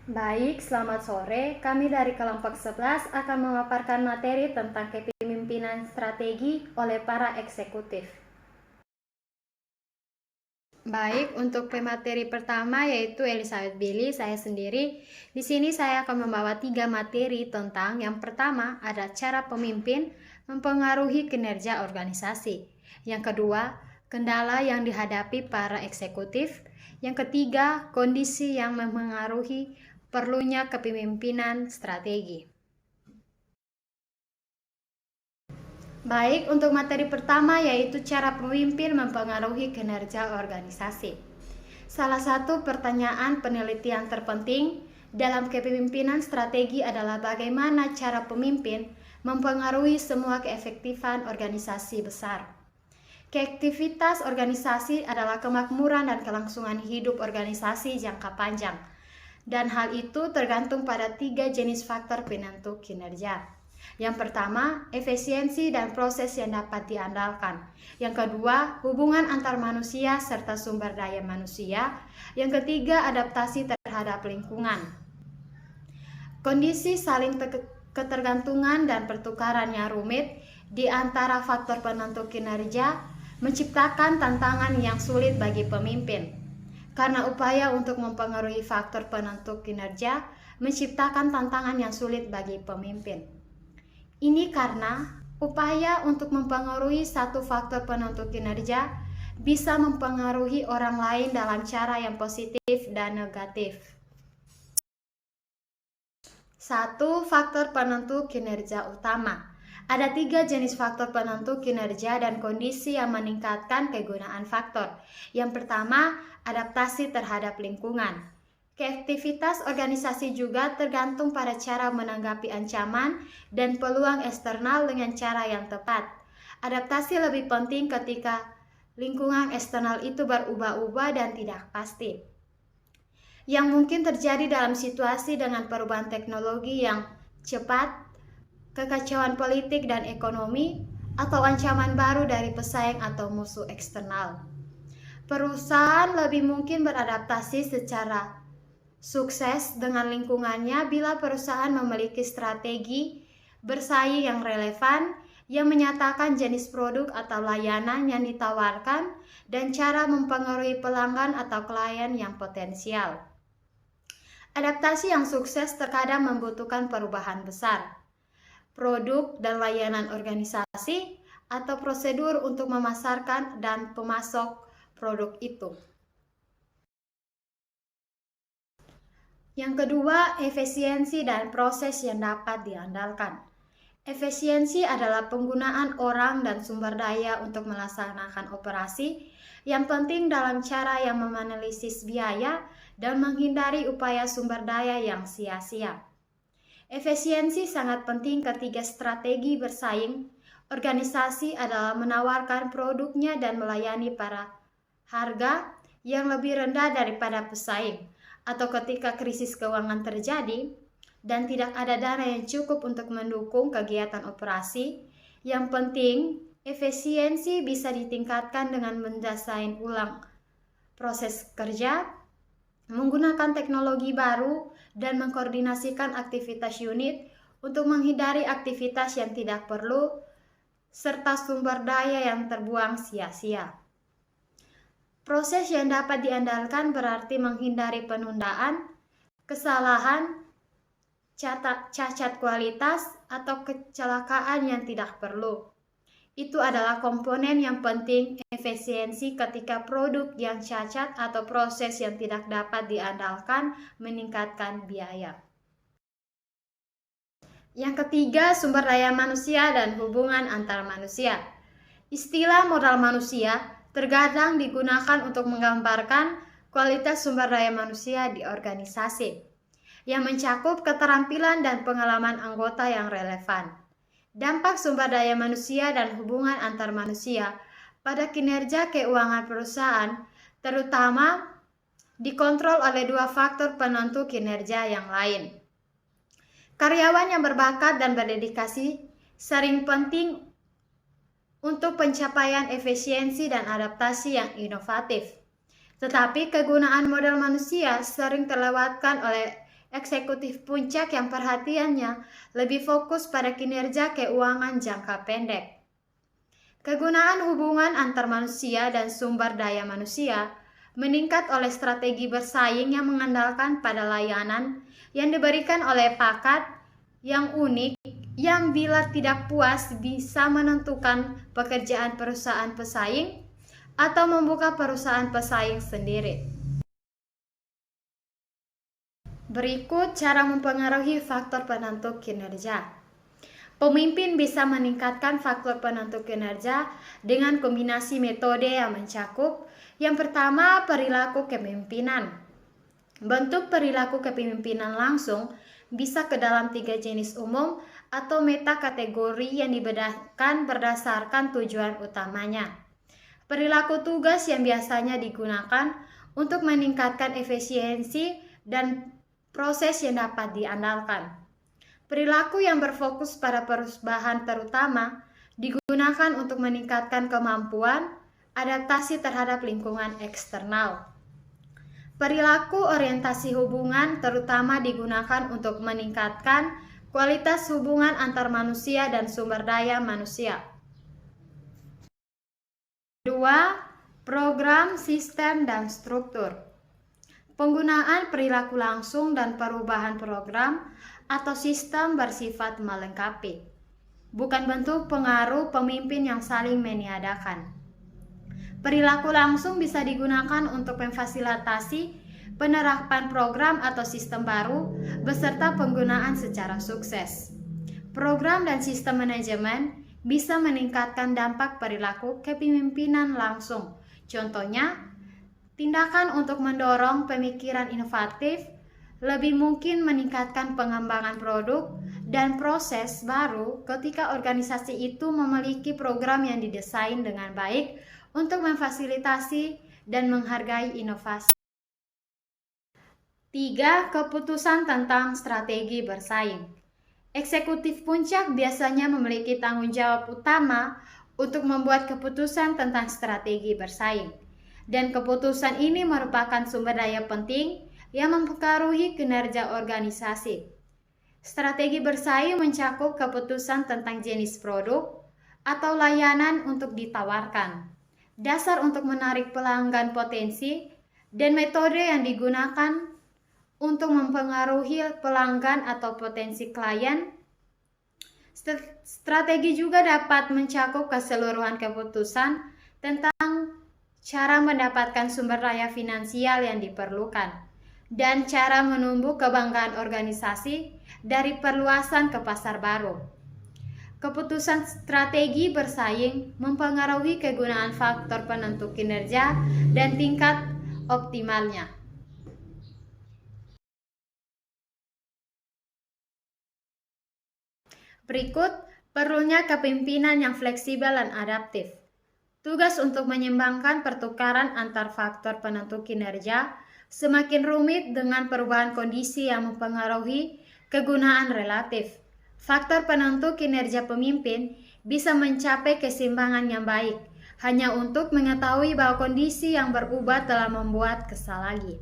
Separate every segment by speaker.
Speaker 1: Baik, selamat sore. Kami dari kelompok 11 akan memaparkan materi tentang kepemimpinan strategi oleh para eksekutif. Baik, untuk pemateri pertama yaitu Elizabeth Billy, saya sendiri. Di sini saya akan membawa 3 materi tentang yang pertama ada cara pemimpin mempengaruhi kinerja organisasi. Yang kedua, kendala yang dihadapi para eksekutif. Yang ketiga, kondisi yang mempengaruhi perlunya kepemimpinan strategi. Baik, untuk materi pertama yaitu cara pemimpin mempengaruhi kinerja organisasi. Salah satu pertanyaan penelitian terpenting dalam kepemimpinan strategi adalah bagaimana cara pemimpin mempengaruhi semua keefektifan organisasi besar. Keaktivitas organisasi adalah kemakmuran dan kelangsungan hidup organisasi jangka panjang. Dan hal itu tergantung pada 3 jenis faktor penentu kinerja. Yang pertama, efisiensi dan proses yang dapat diandalkan. Yang kedua, hubungan antar manusia serta sumber daya manusia. Yang ketiga, adaptasi terhadap lingkungan. Kondisi saling ketergantungan dan pertukaran yang rumit di antara faktor penentu kinerja menciptakan tantangan yang sulit bagi pemimpin. Karena upaya untuk mempengaruhi faktor penentu kinerja menciptakan tantangan yang sulit bagi pemimpin. Ini karena upaya untuk mempengaruhi satu faktor penentu kinerja bisa mempengaruhi orang lain dalam cara yang positif dan negatif. 1. Faktor penentu kinerja utama. Ada 3 jenis faktor penentu kinerja dan kondisi yang meningkatkan kegunaan faktor. Yang pertama, adaptasi terhadap lingkungan. Keaktivitas organisasi juga tergantung pada cara menanggapi ancaman dan peluang eksternal dengan cara yang tepat. Adaptasi lebih penting ketika lingkungan eksternal itu berubah-ubah dan tidak pasti. Yang mungkin terjadi dalam situasi dengan perubahan teknologi yang cepat, kekacauan politik dan ekonomi, atau ancaman baru dari pesaing atau musuh eksternal. Perusahaan lebih mungkin beradaptasi secara sukses dengan lingkungannya bila perusahaan memiliki strategi bersaing yang relevan yang menyatakan jenis produk atau layanan yang ditawarkan dan cara mempengaruhi pelanggan atau klien yang potensial. Adaptasi yang sukses terkadang membutuhkan perubahan besar, produk dan layanan organisasi, atau prosedur untuk memasarkan dan pemasok produk itu. Yang kedua, efisiensi dan proses yang dapat diandalkan. Efisiensi adalah penggunaan orang dan sumber daya untuk melaksanakan operasi yang penting dalam cara yang menganalisis biaya dan menghindari upaya sumber daya yang sia-sia. Efisiensi sangat penting ketika strategi bersaing. Organisasi adalah menawarkan produknya dan melayani para harga yang lebih rendah daripada pesaing, atau ketika krisis keuangan terjadi dan tidak ada dana yang cukup untuk mendukung kegiatan operasi. Yang penting, efisiensi bisa ditingkatkan dengan mendesain ulang proses kerja, menggunakan teknologi baru, dan mengkoordinasikan aktivitas unit untuk menghindari aktivitas yang tidak perlu serta sumber daya yang terbuang sia-sia. Proses yang dapat diandalkan berarti menghindari penundaan, kesalahan, cacat kualitas, atau kecelakaan yang tidak perlu. Itu adalah komponen yang penting efisiensi ketika produk yang cacat atau proses yang tidak dapat diandalkan meningkatkan biaya. Yang ketiga, sumber daya manusia dan hubungan antar manusia. Istilah modal manusia terkadang digunakan untuk menggambarkan kualitas sumber daya manusia di organisasi, yang mencakup keterampilan dan pengalaman anggota yang relevan. Dampak sumber daya manusia dan hubungan antar manusia pada kinerja keuangan perusahaan terutama dikontrol oleh 2 faktor penentu kinerja yang lain. Karyawan yang berbakat dan berdedikasi sering penting untuk pencapaian efisiensi dan adaptasi yang inovatif. Tetapi kegunaan modal manusia sering terlewatkan oleh eksekutif puncak yang perhatiannya lebih fokus pada kinerja keuangan jangka pendek. Kegunaan hubungan antar manusia dan sumber daya manusia meningkat oleh strategi bersaing yang mengandalkan pada layanan yang diberikan oleh paket yang unik yang bila tidak puas bisa menentukan pekerjaan perusahaan pesaing atau membuka perusahaan pesaing sendiri. Berikut cara mempengaruhi faktor penentu kinerja. Pemimpin bisa meningkatkan faktor penentu kinerja dengan kombinasi metode yang mencakup. Yang pertama, perilaku kepemimpinan. Bentuk perilaku kepemimpinan langsung bisa ke dalam 3 jenis umum atau meta kategori yang dibedakan berdasarkan tujuan utamanya. Perilaku tugas yang biasanya digunakan untuk meningkatkan efisiensi dan proses yang dapat diandalkan. Perilaku yang berfokus pada perubahan terutama digunakan untuk meningkatkan kemampuan adaptasi terhadap lingkungan eksternal. Perilaku orientasi hubungan terutama digunakan untuk meningkatkan kualitas hubungan antar manusia dan sumber daya manusia. 2. Program, sistem, dan struktur. Penggunaan perilaku langsung dan perubahan program atau sistem bersifat melengkapi, bukan bentuk pengaruh pemimpin yang saling meniadakan. Perilaku langsung bisa digunakan untuk memfasilitasi penerapan program atau sistem baru beserta penggunaan secara sukses. Program dan sistem manajemen bisa meningkatkan dampak perilaku kepemimpinan langsung. Contohnya, tindakan untuk mendorong pemikiran inovatif lebih mungkin meningkatkan pengembangan produk dan proses baru ketika organisasi itu memiliki program yang didesain dengan baik untuk memfasilitasi dan menghargai inovasi. 3. Keputusan tentang strategi bersaing. Eksekutif puncak biasanya memiliki tanggung jawab utama untuk membuat keputusan tentang strategi bersaing, dan keputusan ini merupakan sumber daya penting yang mempengaruhi kinerja organisasi. Strategi bersaing mencakup keputusan tentang jenis produk atau layanan untuk ditawarkan, dasar untuk menarik pelanggan potensi, dan metode yang digunakan untuk mempengaruhi pelanggan atau potensi klien. Strategi juga dapat mencakup keseluruhan keputusan tentang cara mendapatkan sumber daya finansial yang diperlukan dan cara menumbuh kebanggaan organisasi dari perluasan ke pasar baru. Keputusan strategi bersaing mempengaruhi kegunaan faktor penentu kinerja dan tingkat optimalnya. Berikut perlunya kepemimpinan yang fleksibel dan adaptif. Tugas untuk menyeimbangkan pertukaran antar faktor penentu kinerja semakin rumit dengan perubahan kondisi yang mempengaruhi kegunaan relatif. Faktor penentu kinerja pemimpin bisa mencapai keseimbangan yang baik hanya untuk mengetahui bahwa kondisi yang berubah telah membuat kesal lagi.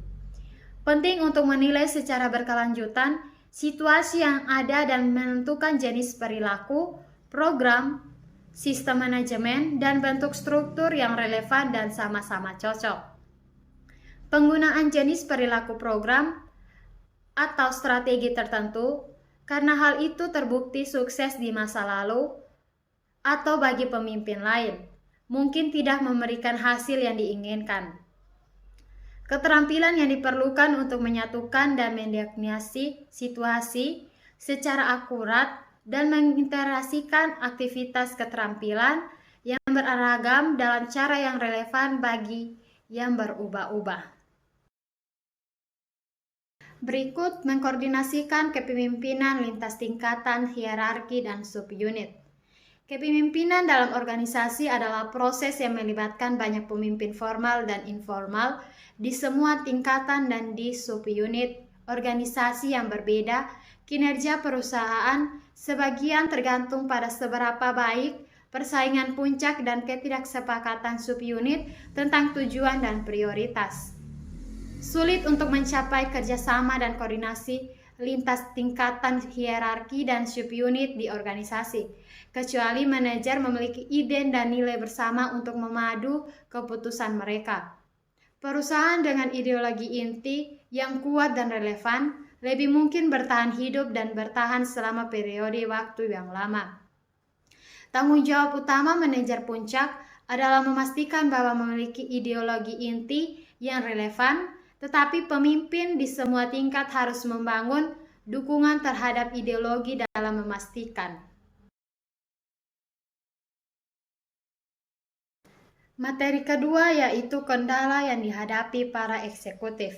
Speaker 1: Penting untuk menilai secara berkelanjutan situasi yang ada dan menentukan jenis perilaku, program, sistem manajemen, dan bentuk struktur yang relevan dan sama-sama cocok. Penggunaan jenis perilaku program atau strategi tertentu karena hal itu terbukti sukses di masa lalu atau bagi pemimpin lain, mungkin tidak memberikan hasil yang diinginkan. Keterampilan yang diperlukan untuk menyatukan dan mendiagnosis situasi secara akurat dan mengintegrasikan aktivitas keterampilan yang beragam dalam cara yang relevan bagi yang berubah-ubah. Berikut mengkoordinasikan kepemimpinan lintas tingkatan, hierarki, dan subunit. Kepemimpinan dalam organisasi adalah proses yang melibatkan banyak pemimpin formal dan informal di semua tingkatan dan di subunit organisasi yang berbeda. Kinerja perusahaan sebagian tergantung pada seberapa baik persaingan puncak dan ketidaksepakatan subunit tentang tujuan dan prioritas. Sulit untuk mencapai kerjasama dan koordinasi lintas tingkatan hierarki dan subunit di organisasi, kecuali manajer memiliki ide dan nilai bersama untuk memadu keputusan mereka. Perusahaan dengan ideologi inti yang kuat dan relevan lebih mungkin bertahan hidup dan bertahan selama periode waktu yang lama. Tanggung jawab utama manajer puncak adalah memastikan bahwa memiliki ideologi inti yang relevan, tetapi pemimpin di semua tingkat harus membangun dukungan terhadap ideologi dalam memastikan. Materi kedua yaitu kendala yang dihadapi para eksekutif.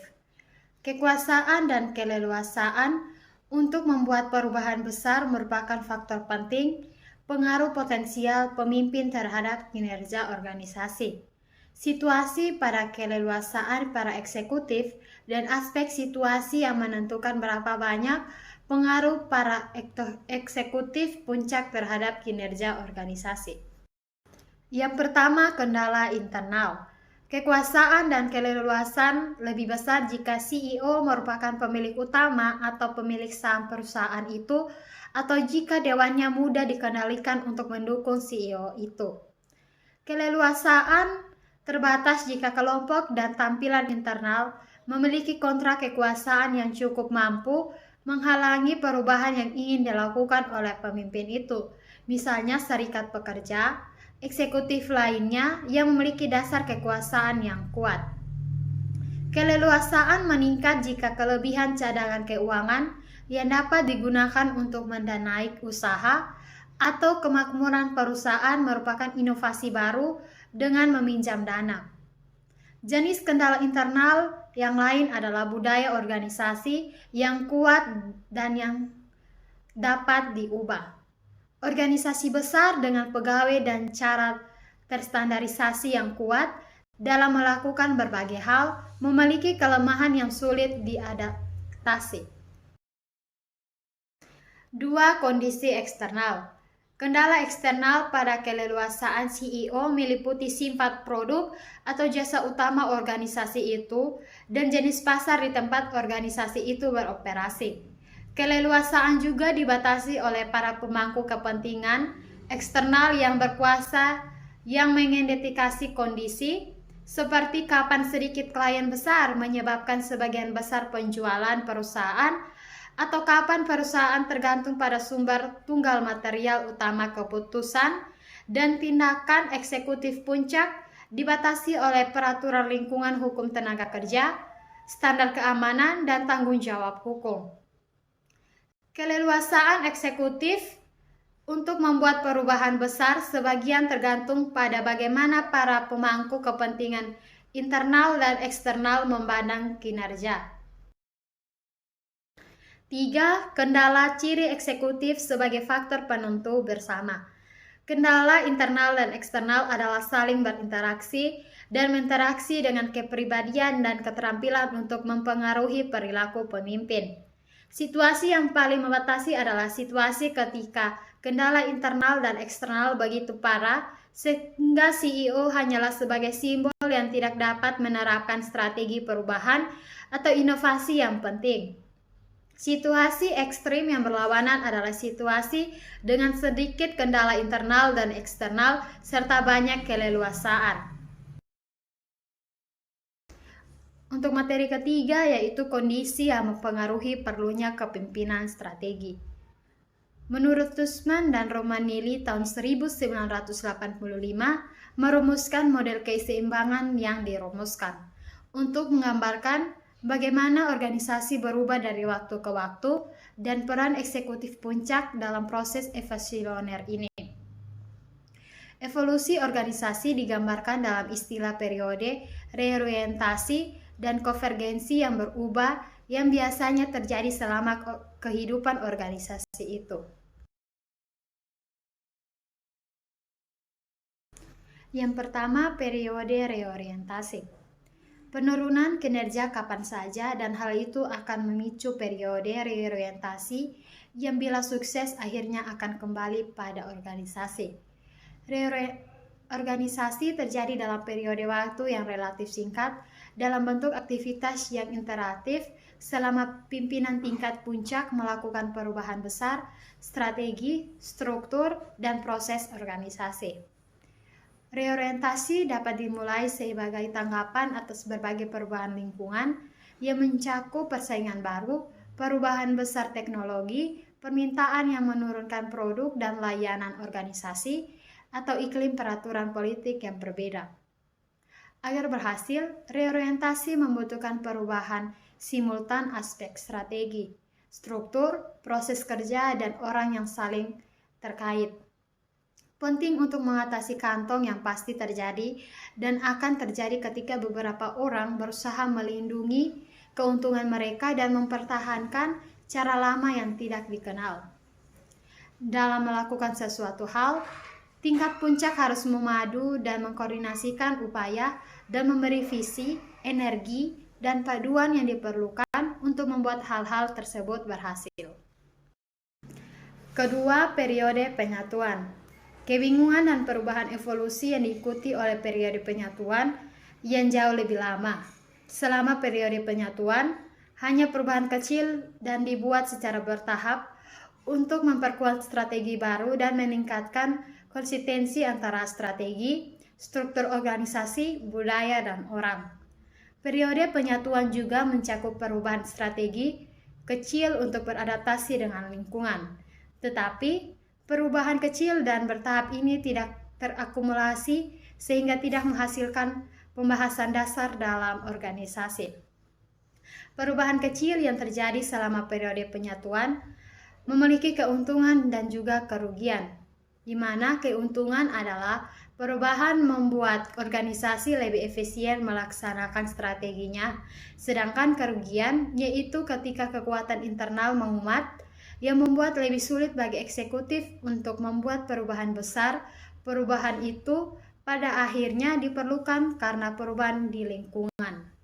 Speaker 1: Kekuasaan dan keleluasaan untuk membuat perubahan besar merupakan faktor penting pengaruh potensial pemimpin terhadap kinerja organisasi. Situasi pada keleluasaan para eksekutif dan aspek situasi yang menentukan berapa banyak pengaruh para eksekutif puncak terhadap kinerja organisasi. Yang pertama, kendala internal. Kekuasaan dan keleluasan lebih besar jika CEO merupakan pemilik utama atau pemilik saham perusahaan itu, atau jika dewannya mudah dikendalikan untuk mendukung CEO itu. Keleluasaan terbatas jika kelompok dan tampilan internal memiliki kontrak kekuasaan yang cukup mampu menghalangi perubahan yang ingin dilakukan oleh pemimpin itu, misalnya serikat pekerja, eksekutif lainnya yang memiliki dasar kekuasaan yang kuat. Keleluasaan meningkat jika kelebihan cadangan keuangan yang dapat digunakan untuk mendanai usaha atau kemakmuran perusahaan merupakan inovasi baru dengan meminjam dana. Jenis kendala internal yang lain adalah budaya organisasi yang kuat dan yang dapat diubah. Organisasi besar dengan pegawai dan cara terstandarisasi yang kuat dalam melakukan berbagai hal memiliki kelemahan yang sulit diadaptasi. 2. Kondisi eksternal. Kendala eksternal pada keleluasaan CEO meliputi sifat produk atau jasa utama organisasi itu dan jenis pasar di tempat organisasi itu beroperasi. Keleluasaan juga dibatasi oleh para pemangku kepentingan eksternal yang berkuasa yang mengidentifikasi kondisi, seperti kapan sedikit klien besar menyebabkan sebagian besar penjualan perusahaan, atau kapan perusahaan tergantung pada sumber tunggal material utama keputusan, dan tindakan eksekutif puncak dibatasi oleh peraturan lingkungan hukum tenaga kerja, standar keamanan, dan tanggung jawab hukum. Keleluasaan eksekutif untuk membuat perubahan besar sebagian tergantung pada bagaimana para pemangku kepentingan internal dan eksternal memandang kinerja. 3. Kendala ciri eksekutif sebagai faktor penentu bersama. Kendala internal dan eksternal adalah saling berinteraksi dan berinteraksi dengan kepribadian dan keterampilan untuk mempengaruhi perilaku pemimpin. Situasi yang paling membatasi adalah situasi ketika kendala internal dan eksternal begitu parah sehingga CEO hanyalah sebagai simbol yang tidak dapat menerapkan strategi perubahan atau inovasi yang penting. Situasi ekstrim yang berlawanan adalah situasi dengan sedikit kendala internal dan eksternal serta banyak keleluasaan. Untuk materi ketiga yaitu kondisi yang mempengaruhi perlunya kepemimpinan strategi. Menurut Tussman dan Romanelli tahun 1985 merumuskan model keseimbangan yang dirumuskan untuk menggambarkan bagaimana organisasi berubah dari waktu ke waktu dan peran eksekutif puncak dalam proses evolusioner ini. Evolusi organisasi digambarkan dalam istilah periode, reorientasi, dan konvergensi yang berubah yang biasanya terjadi selama kehidupan organisasi itu. Yang pertama, periode reorientasi. Penurunan kinerja kapan saja dan hal itu akan memicu periode reorientasi yang bila sukses akhirnya akan kembali pada organisasi. Reorganisasi terjadi dalam periode waktu yang relatif singkat dalam bentuk aktivitas yang interaktif selama pimpinan tingkat puncak melakukan perubahan besar, strategi, struktur, dan proses organisasi. Reorientasi dapat dimulai sebagai tanggapan atas berbagai perubahan lingkungan yang mencakup persaingan baru, perubahan besar teknologi, permintaan yang menurunkan produk dan layanan organisasi, atau iklim peraturan politik yang berbeda. Agar berhasil, reorientasi membutuhkan perubahan simultan aspek strategi, struktur, proses kerja, dan orang yang saling terkait. Penting untuk mengatasi kantong yang pasti terjadi dan akan terjadi ketika beberapa orang berusaha melindungi keuntungan mereka dan mempertahankan cara lama yang tidak dikenal. Dalam melakukan sesuatu hal, tingkat puncak harus memadu dan mengkoordinasikan upaya dan memberi visi, energi, dan paduan yang diperlukan untuk membuat hal-hal tersebut berhasil. Kedua, periode penyatuan. Kebingungan dan perubahan evolusi yang diikuti oleh periode penyatuan yang jauh lebih lama. Selama periode penyatuan, hanya perubahan kecil dan dibuat secara bertahap untuk memperkuat strategi baru dan meningkatkan konsistensi antara strategi, struktur organisasi, budaya, dan orang. Periode penyatuan juga mencakup perubahan strategi kecil untuk beradaptasi dengan lingkungan. Tetapi, perubahan kecil dan bertahap ini tidak terakumulasi sehingga tidak menghasilkan pembahasan dasar dalam organisasi. Perubahan kecil yang terjadi selama periode penyatuan memiliki keuntungan dan juga kerugian, di mana keuntungan adalah perubahan membuat organisasi lebih efisien melaksanakan strateginya, sedangkan kerugian yaitu ketika kekuatan internal menguat yang membuat lebih sulit bagi eksekutif untuk membuat perubahan besar. Perubahan itu pada akhirnya diperlukan karena perubahan di lingkungan.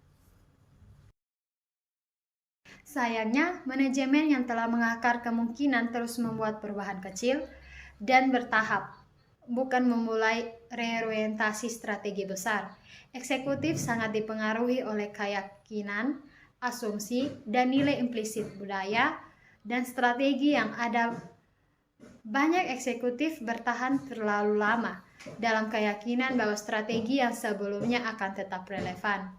Speaker 1: Sayangnya, manajemen yang telah mengakar kemungkinan terus membuat perubahan kecil dan bertahap, bukan memulai reorientasi strategi besar. Eksekutif sangat dipengaruhi oleh keyakinan, asumsi, dan nilai implisit budaya dan strategi yang ada. Banyak eksekutif bertahan terlalu lama dalam keyakinan bahwa strategi yang sebelumnya akan tetap relevan.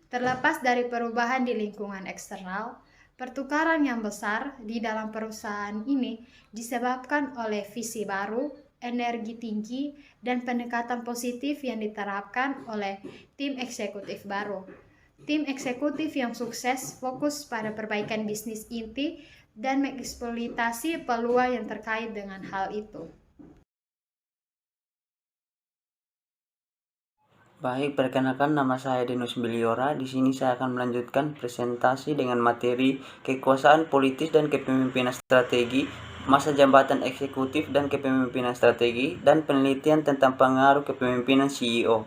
Speaker 1: Terlepas dari perubahan di lingkungan eksternal, pertukaran yang besar di dalam perusahaan ini disebabkan oleh visi baru, energi tinggi, dan pendekatan positif yang diterapkan oleh tim eksekutif baru. Tim eksekutif yang sukses fokus pada perbaikan bisnis inti dan mengeksploitasi peluang yang terkait dengan hal itu.
Speaker 2: Baik, perkenalkan nama saya Denus Biliora. Di sini saya akan melanjutkan presentasi dengan materi kekuasaan politis dan kepemimpinan strategi, masa jabatan eksekutif dan kepemimpinan strategi, dan penelitian tentang pengaruh kepemimpinan CEO.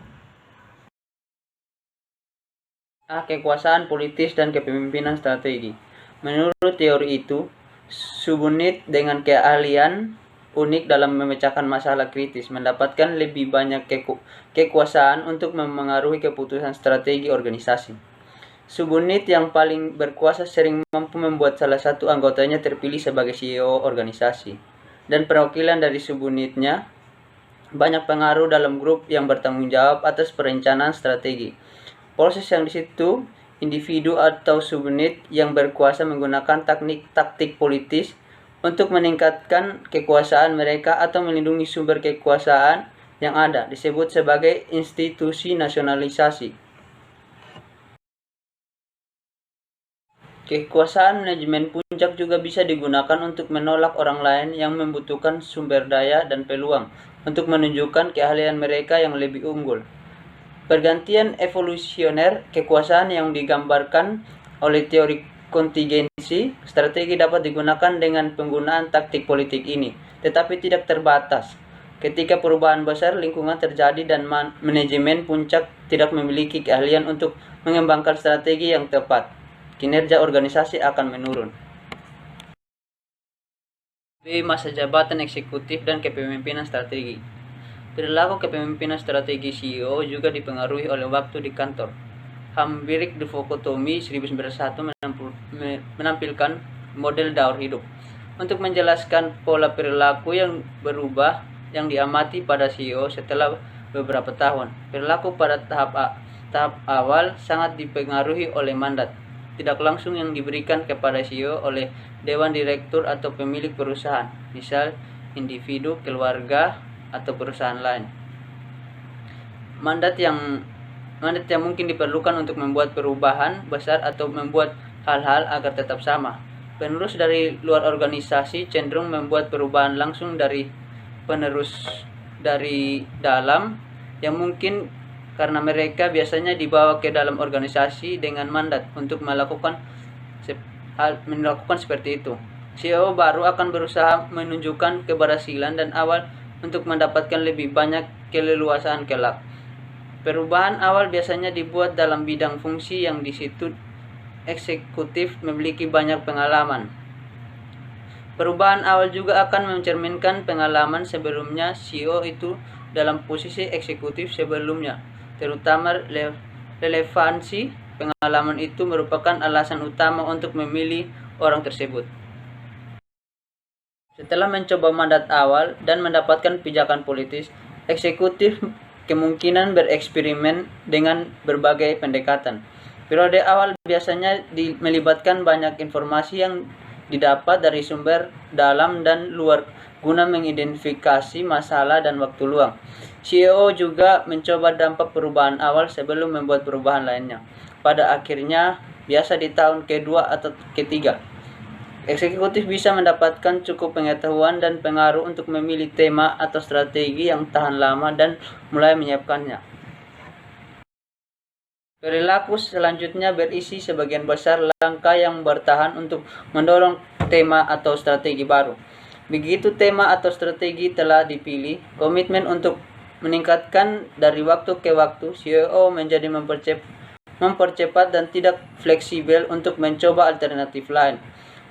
Speaker 2: Kekuasaan politis dan kepemimpinan strategi. Menurut teori itu, subunit dengan keahlian unik dalam memecahkan masalah kritis mendapatkan lebih banyak kekuasaan untuk memengaruhi keputusan strategi organisasi. Subunit yang paling berkuasa sering mampu membuat salah satu anggotanya terpilih sebagai CEO organisasi, dan perwakilan dari subunitnya banyak pengaruh dalam grup yang bertanggung jawab atas perencanaan strategi. Proses yang di situ, individu atau subunit yang berkuasa menggunakan taktik politis untuk meningkatkan kekuasaan mereka atau melindungi sumber kekuasaan yang ada, disebut sebagai institusionalisasi. Kekuasaan manajemen puncak juga bisa digunakan untuk menolak orang lain yang membutuhkan sumber daya dan peluang untuk menunjukkan keahlian mereka yang lebih unggul. Pergantian evolusioner kekuasaan yang digambarkan oleh teori kontingensi strategi dapat digunakan dengan penggunaan taktik politik ini, tetapi tidak terbatas. Ketika perubahan besar lingkungan terjadi dan manajemen puncak tidak memiliki keahlian untuk mengembangkan strategi yang tepat, kinerja organisasi akan menurun. Masa jabatan eksekutif dan kepemimpinan strategi. Perilaku kepemimpinan strategi CEO juga dipengaruhi oleh waktu di kantor. Hambrick Dichotomy 1901 menampilkan model daur hidup untuk menjelaskan pola perilaku yang berubah yang diamati pada CEO setelah beberapa tahun. Perilaku pada tahap awal sangat dipengaruhi oleh mandat tidak langsung yang diberikan kepada CEO oleh dewan direktur atau pemilik perusahaan, misal individu, keluarga, atau perusahaan lain. Mandat yang mungkin diperlukan untuk membuat perubahan besar atau membuat hal-hal agar tetap sama. Penerus dari luar organisasi cenderung membuat perubahan langsung dari penerus dari dalam yang mungkin karena mereka biasanya dibawa ke dalam organisasi dengan mandat untuk melakukan seperti itu. CEO baru akan berusaha menunjukkan keberhasilan dan awal untuk mendapatkan lebih banyak keleluasaan kelak. Perubahan awal biasanya dibuat dalam bidang fungsi yang di situ eksekutif memiliki banyak pengalaman. Perubahan awal juga akan mencerminkan pengalaman sebelumnya CEO itu dalam posisi eksekutif sebelumnya, terutama relevansi pengalaman itu merupakan alasan utama untuk memilih orang tersebut. Setelah mencoba mandat awal dan mendapatkan pijakan politis, eksekutif kemungkinan bereksperimen dengan berbagai pendekatan. Periode awal biasanya melibatkan banyak informasi yang didapat dari sumber dalam dan luar guna mengidentifikasi masalah dan waktu luang. CEO juga mencoba dampak perubahan awal sebelum membuat perubahan lainnya. Pada akhirnya, biasa di tahun kedua atau ketiga, eksekutif bisa mendapatkan cukup pengetahuan dan pengaruh untuk memilih tema atau strategi yang tahan lama dan mulai menyiapkannya. Perilaku selanjutnya berisi sebagian besar langkah yang bertahan untuk mendorong tema atau strategi baru. Begitu tema atau strategi telah dipilih, komitmen untuk meningkatkan dari waktu ke waktu, CEO menjadi mempercepat dan tidak fleksibel untuk mencoba alternatif lain.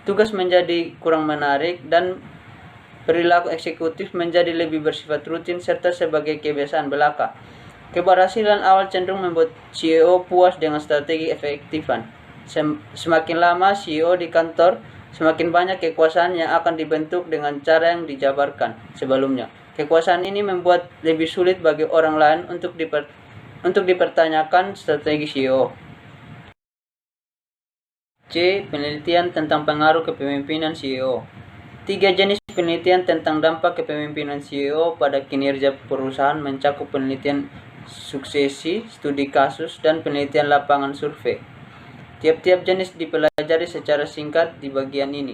Speaker 2: Tugas menjadi kurang menarik dan perilaku eksekutif menjadi lebih bersifat rutin serta sebagai kebiasaan belaka. Keberhasilan awal cenderung membuat CEO puas dengan strategi efektifan. Semakin lama CEO di kantor, semakin banyak kekuasaan yang akan dibentuk dengan cara yang dijabarkan sebelumnya. Kekuasaan ini membuat lebih sulit bagi orang lain untuk dipertanyakan strategi CEO. C. Penelitian tentang pengaruh kepemimpinan CEO. 3 jenis penelitian tentang dampak kepemimpinan CEO pada kinerja perusahaan mencakup penelitian suksesi, studi kasus, dan penelitian lapangan survei. Tiap-tiap jenis dipelajari secara singkat di bagian ini.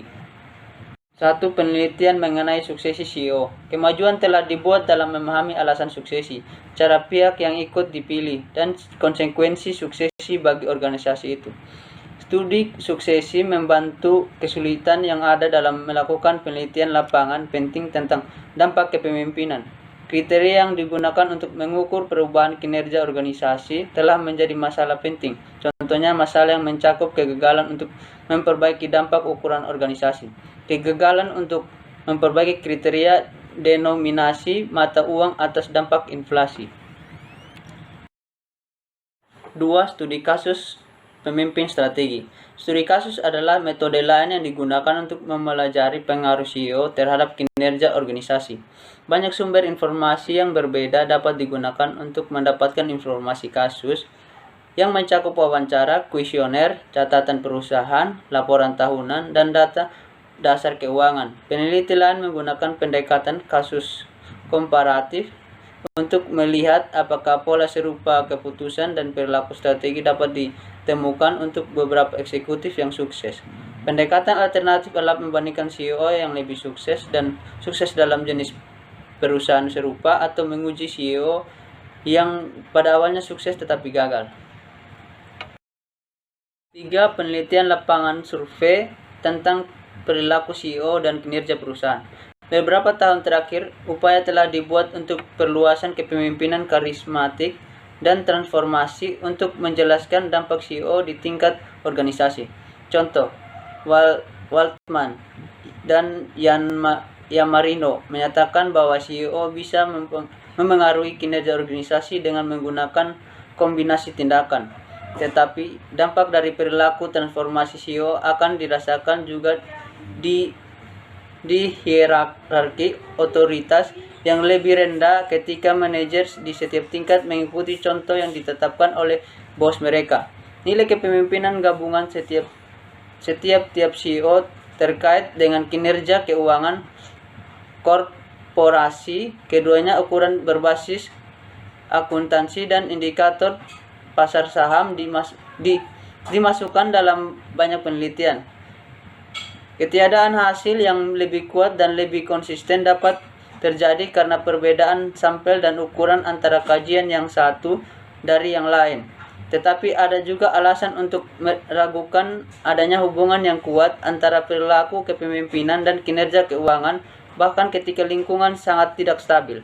Speaker 2: 1. Penelitian mengenai suksesi CEO. Kemajuan telah dibuat dalam memahami alasan suksesi, cara pihak yang ikut dipilih, dan konsekuensi suksesi bagi organisasi itu. Studi suksesi membantu kesulitan yang ada dalam melakukan penelitian lapangan penting tentang dampak kepemimpinan. Kriteria yang digunakan untuk mengukur perubahan kinerja organisasi telah menjadi masalah penting. Contohnya masalah yang mencakup kegagalan untuk memperbaiki dampak ukuran organisasi, kegagalan untuk memperbaiki kriteria denominasi mata uang atas dampak inflasi. 2. Studi kasus pemimpin strategi. Studi kasus adalah metode lain yang digunakan untuk mempelajari pengaruh CEO terhadap kinerja organisasi. Banyak sumber informasi yang berbeda dapat digunakan untuk mendapatkan informasi kasus yang mencakup wawancara, kuesioner, catatan perusahaan, laporan tahunan, dan data dasar keuangan. Peneliti lain menggunakan pendekatan kasus komparatif untuk melihat apakah pola serupa keputusan dan perilaku strategi dapat ditemukan untuk beberapa eksekutif yang sukses. Pendekatan alternatif adalah membandingkan CEO yang lebih sukses dan sukses dalam jenis perusahaan serupa atau menguji CEO yang pada awalnya sukses tetapi gagal. 3. Penelitian lapangan survei tentang perilaku CEO dan kinerja perusahaan. Beberapa tahun terakhir, upaya telah dibuat untuk perluasan kepemimpinan karismatik dan transformasi untuk menjelaskan dampak CEO di tingkat organisasi. Contoh, Waltman dan Yamarino menyatakan bahwa CEO bisa mempengaruhi kinerja organisasi dengan menggunakan kombinasi tindakan. Tetapi dampak dari perilaku transformasi CEO akan dirasakan juga di hierarki otoritas yang lebih rendah ketika manajer di setiap tingkat mengikuti contoh yang ditetapkan oleh bos mereka. Nilai kepemimpinan gabungan setiap CEO terkait dengan kinerja keuangan korporasi. Keduanya ukuran berbasis akuntansi dan indikator pasar saham dimasukkan dalam banyak penelitian. Ketiadaan hasil yang lebih kuat dan lebih konsisten dapat terjadi karena perbedaan sampel dan ukuran antara kajian yang satu dari yang lain. Tetapi ada juga alasan untuk meragukan adanya hubungan yang kuat antara perilaku kepemimpinan dan kinerja keuangan, bahkan ketika lingkungan sangat tidak stabil.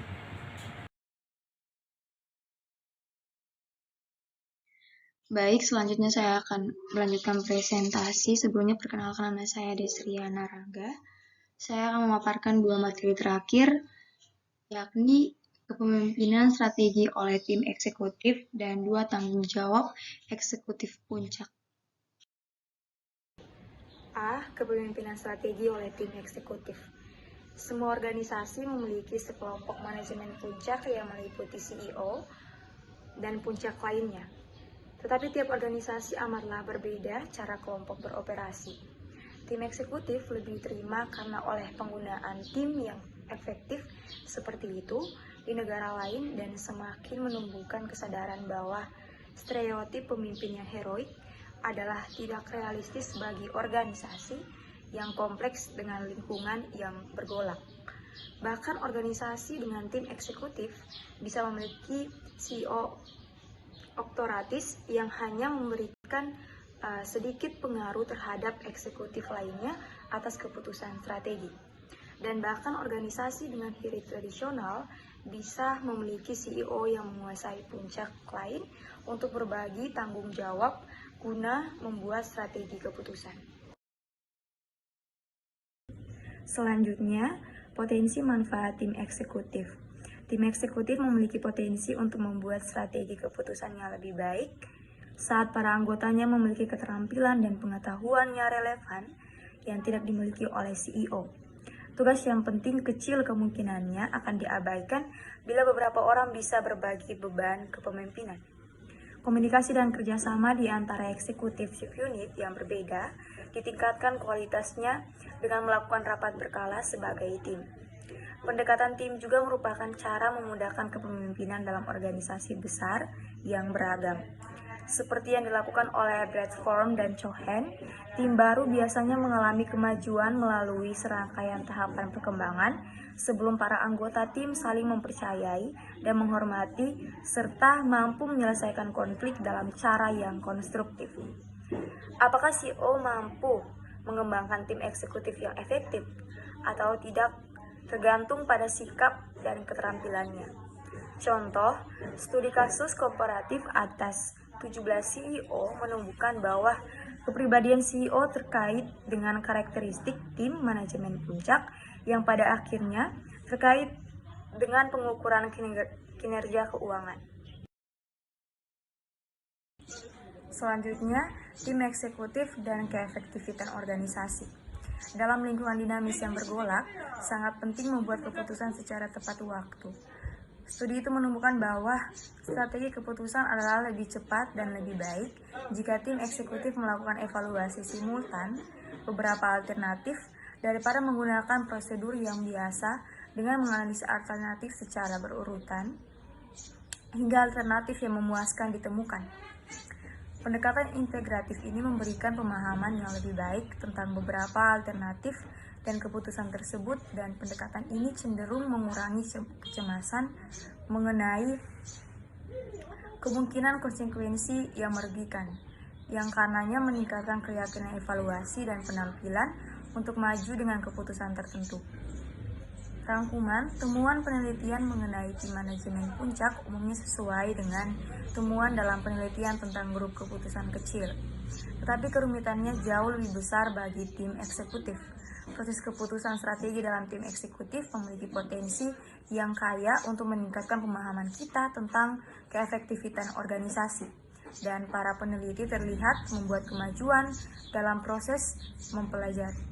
Speaker 3: Baik, selanjutnya saya akan melanjutkan presentasi. Sebelumnya perkenalkan nama saya Desriana Raga. Saya akan memaparkan 2 materi terakhir, yakni kepemimpinan strategi oleh tim eksekutif dan 2 tanggung jawab eksekutif puncak. A. Kepemimpinan strategi oleh tim eksekutif. Semua organisasi memiliki sekelompok manajemen puncak yang meliputi CEO dan puncak lainnya. Tetapi tiap organisasi amatlah berbeda cara kelompok beroperasi. Tim eksekutif lebih diterima karena oleh penggunaan tim yang efektif seperti itu di negara lain dan semakin menumbuhkan kesadaran bahwa stereotip pemimpin yang heroik adalah tidak realistis bagi organisasi yang kompleks dengan lingkungan yang bergolak. Bahkan organisasi dengan tim eksekutif bisa memiliki CEO oktoratis yang hanya memberikan sedikit pengaruh terhadap eksekutif lainnya atas keputusan strategi. Dan bahkan organisasi dengan hierarki tradisional bisa memiliki CEO yang menguasai puncak lain untuk berbagi tanggung jawab guna membuat strategi keputusan. Selanjutnya, potensi manfaat tim eksekutif. Tim eksekutif memiliki potensi untuk membuat strategi keputusan yang lebih baik saat para anggotanya memiliki keterampilan dan pengetahuan yang relevan yang tidak dimiliki oleh CEO. Tugas yang penting kecil kemungkinannya akan diabaikan bila beberapa orang bisa berbagi beban kepemimpinan. Komunikasi dan kerjasama di antara eksekutif subunit yang berbeda ditingkatkan kualitasnya dengan melakukan rapat berkala sebagai tim. Pendekatan tim juga merupakan cara memudahkan kepemimpinan dalam organisasi besar yang beragam. Seperti yang dilakukan oleh Bradford dan Cohen, tim baru biasanya mengalami kemajuan melalui serangkaian tahapan perkembangan sebelum para anggota tim saling mempercayai dan menghormati serta mampu menyelesaikan konflik dalam cara yang konstruktif. Apakah CEO mampu mengembangkan tim eksekutif yang efektif atau tidak tergantung pada sikap dan keterampilannya. Contoh, studi kasus komparatif atas 17 CEO menunjukkan bahwa kepribadian CEO terkait dengan karakteristik tim manajemen puncak yang pada akhirnya terkait dengan pengukuran kinerja keuangan. Selanjutnya, tim eksekutif dan keefektifan organisasi. Dalam lingkungan dinamis yang bergolak, sangat penting membuat keputusan secara tepat waktu. Studi itu menemukan bahwa strategi keputusan adalah lebih cepat dan lebih baik jika tim eksekutif melakukan evaluasi simultan beberapa alternatif daripada menggunakan prosedur yang biasa dengan menganalisis alternatif secara berurutan hingga alternatif yang memuaskan ditemukan. Pendekatan integratif ini memberikan pemahaman yang lebih baik tentang beberapa alternatif dan keputusan tersebut, dan pendekatan ini cenderung mengurangi kecemasan mengenai kemungkinan konsekuensi yang merugikan, yang karenanya meningkatkan keyakinan evaluasi dan penampilan untuk maju dengan keputusan tertentu. Rangkuman, temuan penelitian mengenai tim manajemen puncak umumnya sesuai dengan temuan dalam penelitian tentang grup keputusan kecil. Tetapi kerumitannya jauh lebih besar bagi tim eksekutif. Proses keputusan strategi dalam tim eksekutif memiliki potensi yang kaya untuk meningkatkan pemahaman kita tentang keefektifan organisasi. dan para peneliti terlihat membuat kemajuan dalam proses mempelajari.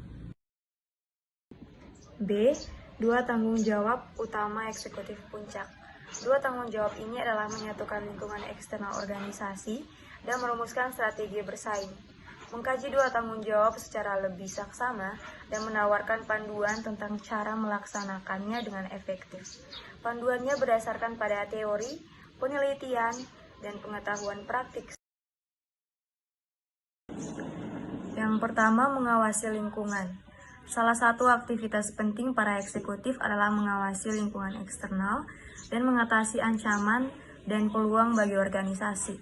Speaker 3: B. Dua tanggung jawab utama eksekutif puncak. Dua tanggung jawab ini adalah menyatukan lingkungan eksternal organisasi dan merumuskan strategi bersaing, mengkaji dua tanggung jawab secara lebih saksama, dan menawarkan panduan tentang cara melaksanakannya dengan efektif. Panduannya berdasarkan pada teori, penelitian, dan pengetahuan praktik. Yang pertama, mengawasi lingkungan. Salah satu aktivitas penting para eksekutif adalah mengawasi lingkungan eksternal dan mengatasi ancaman dan peluang bagi organisasi.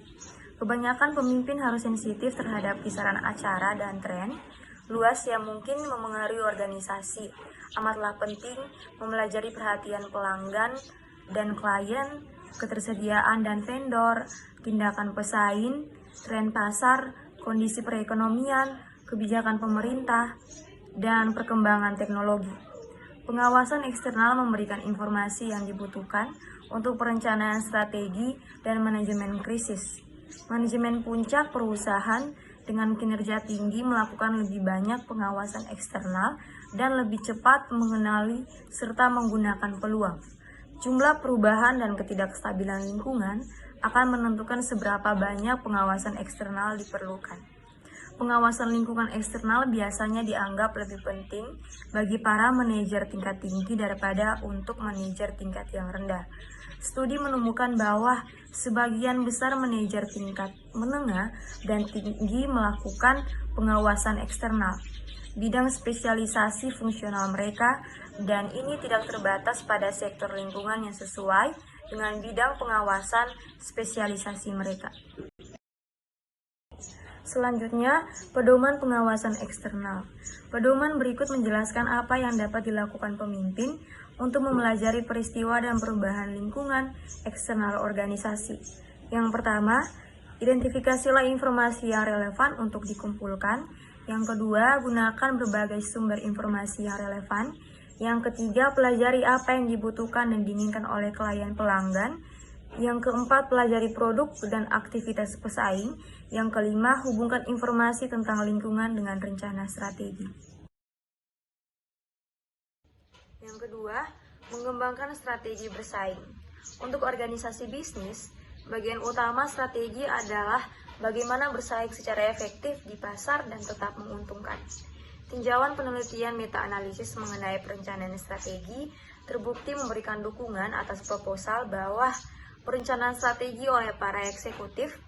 Speaker 3: Kebanyakan pemimpin harus sensitif terhadap kisaran acara dan tren luas yang mungkin memengaruhi organisasi. Amatlah penting mempelajari perhatian pelanggan dan klien, ketersediaan dan vendor, tindakan pesaing, tren pasar, kondisi perekonomian, kebijakan pemerintah, dan perkembangan teknologi. Pengawasan eksternal memberikan informasi yang dibutuhkan untuk perencanaan strategi dan manajemen krisis. Manajemen puncak perusahaan dengan kinerja tinggi melakukan lebih banyak pengawasan eksternal dan lebih cepat mengenali serta menggunakan peluang. Jumlah perubahan dan ketidakstabilan lingkungan akan menentukan seberapa banyak pengawasan eksternal diperlukan. Pengawasan lingkungan eksternal biasanya dianggap lebih penting bagi para manajer tingkat tinggi daripada untuk manajer tingkat yang rendah. Studi menemukan bahwa sebagian besar manajer tingkat menengah dan tinggi melakukan pengawasan eksternal. Bidang spesialisasi fungsional mereka, dan ini tidak terbatas pada sektor lingkungan yang sesuai dengan bidang pengawasan spesialisasi mereka. Selanjutnya, pedoman pengawasan eksternal. Pedoman berikut menjelaskan apa yang dapat dilakukan pemimpin untuk mempelajari peristiwa dan perubahan lingkungan eksternal organisasi. Yang pertama, identifikasilah informasi yang relevan untuk dikumpulkan. Yang kedua, gunakan berbagai sumber informasi yang relevan. Yang ketiga, pelajari apa yang dibutuhkan dan diinginkan oleh klien pelanggan. Yang keempat, pelajari produk dan aktivitas pesaing. Yang kelima, hubungkan informasi tentang lingkungan dengan rencana strategi. Yang kedua, mengembangkan strategi bersaing. Untuk organisasi bisnis, bagian utama strategi adalah bagaimana bersaing secara efektif di pasar dan tetap menguntungkan. Tinjauan penelitian meta-analisis mengenai perencanaan strategi terbukti memberikan dukungan atas proposal bahwa perencanaan strategi oleh para eksekutif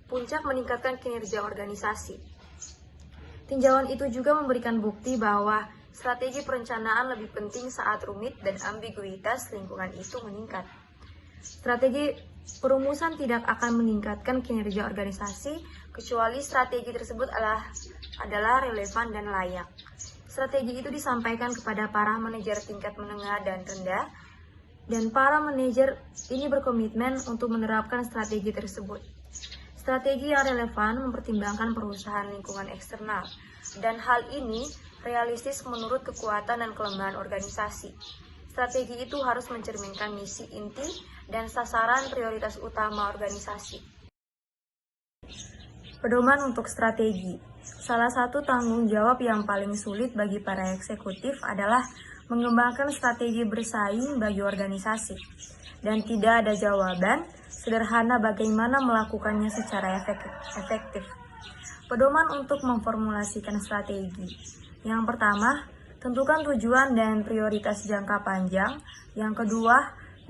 Speaker 3: puncak meningkatkan kinerja organisasi. Tinjauan itu juga memberikan bukti bahwa strategi perencanaan lebih penting saat rumit dan ambiguitas lingkungan itu meningkat. Strategi perumusan tidak akan meningkatkan kinerja organisasi kecuali strategi tersebut adalah relevan dan layak. Strategi itu disampaikan kepada para manajer tingkat menengah dan rendah, dan para manajer ini berkomitmen untuk menerapkan strategi tersebut. Strategi yang relevan mempertimbangkan perusahaan lingkungan eksternal, dan hal ini realistis menurut kekuatan dan kelemahan organisasi. Strategi itu harus mencerminkan misi inti dan sasaran prioritas utama organisasi. Pedoman untuk strategi. Salah satu tanggung jawab yang paling sulit bagi para eksekutif adalah mengembangkan strategi bersaing bagi organisasi. Dan tidak ada jawaban sederhana bagaimana melakukannya secara efektif. Pedoman untuk memformulasikan strategi. Yang pertama, tentukan tujuan dan prioritas jangka panjang. Yang kedua,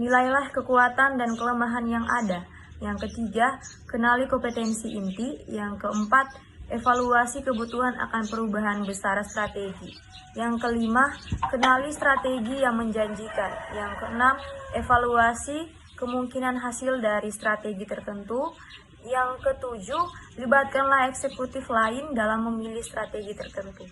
Speaker 3: nilailah kekuatan dan kelemahan yang ada. Yang ketiga, kenali kompetensi inti. Yang keempat, evaluasi kebutuhan akan perubahan besar strategi. Yang kelima, kenali strategi yang menjanjikan. Yang keenam, evaluasi kemungkinan hasil dari strategi tertentu. Yang ketujuh, libatkanlah eksekutif lain dalam memilih strategi tertentu.